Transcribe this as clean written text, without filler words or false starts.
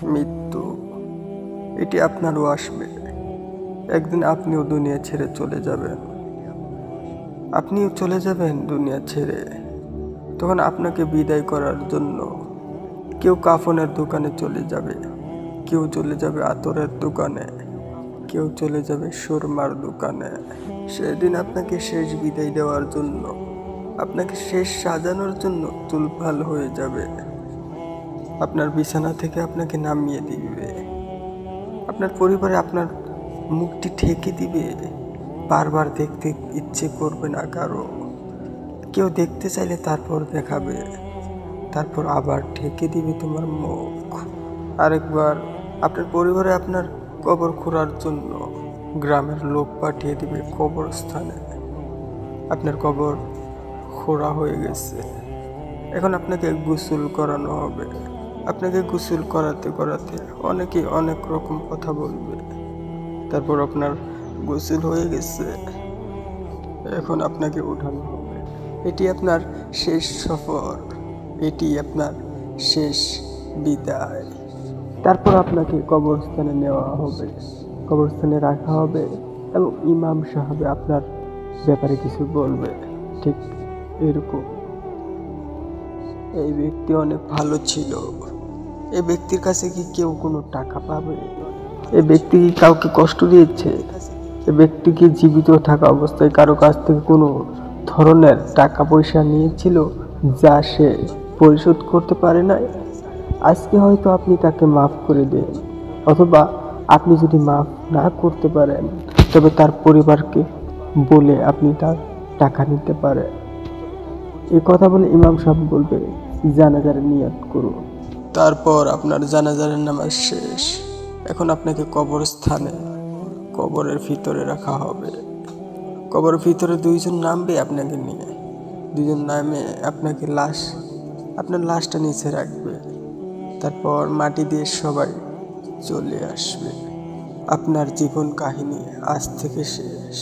মৃত্যু এটি আপনারও আসবে। একদিন আপনিও দুনিয়া ছেড়ে চলে যাবেন। আপনিও চলে যাবেন দুনিয়া ছেড়ে। তখন আপনাকে বিদায় করার জন্য কেউ কাফনের দোকানে চলে যাবে, কেউ চলে যাবে আতরের দোকানে, কেউ চলে যাবে সুরমার দোকানে। সেদিন আপনাকে শেষ বিদায় দেওয়ার জন্য, আপনাকে শেষ সাজানোর জন্য তুলপাল হয়ে যাবে। আপনার বিছানা থেকে আপনাকে নামিয়ে দিবে। আপনার পরিবারে আপনার মুখটি ঢেকে দিবে। বারবার দেখতে ইচ্ছে করবে না কারো। কেউ দেখতে চাইলে তারপর দেখাবে, তারপর আবার ঢেকে দিবে তোমার মুখ। আরেকবার আপনার পরিবারে আপনার কবর খোঁড়ার জন্য গ্রামের লোক পাঠিয়ে দিবে কবরস্থানে। আপনার কবর খোঁড়া হয়ে গেছে, এখন আপনাকে গোসল করানো হবে। আপনাকে গোসল করাতে করাতে অনেকেই অনেক রকম কথা বলবে। তারপর আপনার গোসল হয়ে গেছে, এখন আপনাকে উঠানো হবে। এটি আপনার শেষ সফর, এটি আপনার শেষ বিদায়। তারপর আপনাকে কবরস্থানে নেওয়া হবে, কবরস্থানে রাখা হবে এবং ইমাম সাহেব আপনার ব্যাপারে কিছু বলবে। ঠিক এরকম, এই ব্যক্তি অনেক ভালো ছিল। এই ব্যক্তির কাছে কি কেউ কোনো টাকা পাবে? এই ব্যক্তি কি কাউকে কষ্ট দিয়েছে? এই ব্যক্তি কি জীবিত থাকা অবস্থায় কারো কাছ থেকে কোনো ধরনের টাকা পয়সা নিয়েছিল যা সে পরিশোধ করতে পারে নাই? আজকে হয়তো আপনি তাকে মাফ করে দেন, অথবা আপনি যদি মাফ না করতে পারেন তবে তার পরিবারকে বলে আপনি তার টাকা নিতে পারেন। এই কথা বলে ইমাম সাহেব বলবে, জানাজার নিয়ত করুন। তারপর আপনার জানাজার নামাজ শেষ। এখন আপনাকে কবরস্থানে, কবরের ভিতরে রাখা হবে। কবরের ভিতরে দুইজন নামবে আপনাকে নিয়ে। দুইজন নামে আপনাকে আপনার লাশটা নিচে রাখবে। তারপর মাটি দিয়ে সবাই চলে আসবে। আপনার জীবন কাহিনী আজ থেকে শেষ।